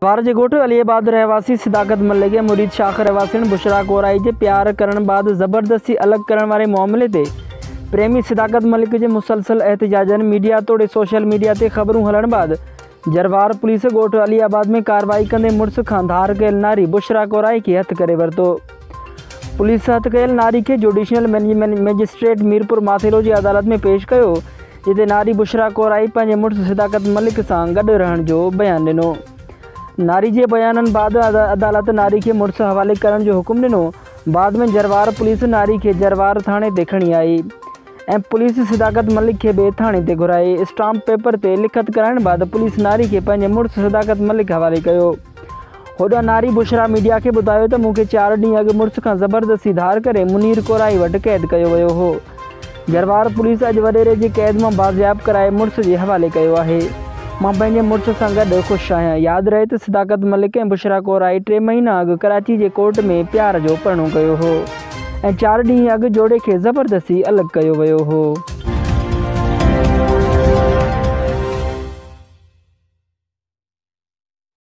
जरवार जे ॻोठ अलीआबाद रहवासी सिदाकत मलिक ऐं मुरीद शाख रहवासी बुशरा कोराई जे प्यार करण बाद ज़बरदस्ती अलॻि करण वारे मामले ते प्रेमी सिदाकत मलिक जे मुसलसल एहतजाजनि मीडिया तोड़े सोशल मीडिया ते ख़बरूं हलण बाद जरवार पुलिस ॻोठ अलीआबाद में कार्रवाई कंदे मुड़ुस खां धार कयल नारी बुशरा कोराई खे हथु करे वरितो। पुलिस हथु कयल नारी खे जुडिशियल मैजिस्ट्रेट मीरपुर माथेरो जी अदालत में पेश कयो, जिते नारी बुशरा कोराई पंहिंजे मुड़ुस सिदाकत मलिक सां गॾु रहण जो बयानु ॾिनो। नारी जे बयाननि बाद अदालत नारी खे मुड़ुस हवाले करण जो हुकुम ॾिनो। बाद में जरवार पुलिस नारी खे जरवार थाणे ते खणी आई ऐं पुलिस सिदाकत मलिक खे ॿिए थाणे ते घुराई। स्टाम्प पेपर ते लिखत कराइण बाद पुलिस नारी खे पंहिंजे मुड़ुस सिदाकत मलिक हवाले कयो। होॾां नारी बुशरा मीडिया खे ॿुधायो त मूंखे 4 ॾींहं अॻु मुड़ुस खां ज़बरदस्ती धार करे मुनीर कोराई वटि क़ैद कयो वियो हो। जरवार पुलिस अॼु वॾेरे जी क़ैद मां बाज़ियाब कराए मुड़ुस जे हवाले कयो आहे। मां पंहिंजे मुड़ुस सां गॾु ख़ुशि आहियां। यादि रहे त सिदाकत मलिक ऐं बुशरा कोराई 3 महीना अॻु कराची जे कोर्ट में प्यार जो परणो कयो हो ऐं 4 ॾींहं अॻु जोड़े खे ज़बरदस्ती अलॻि कयो वियो हो।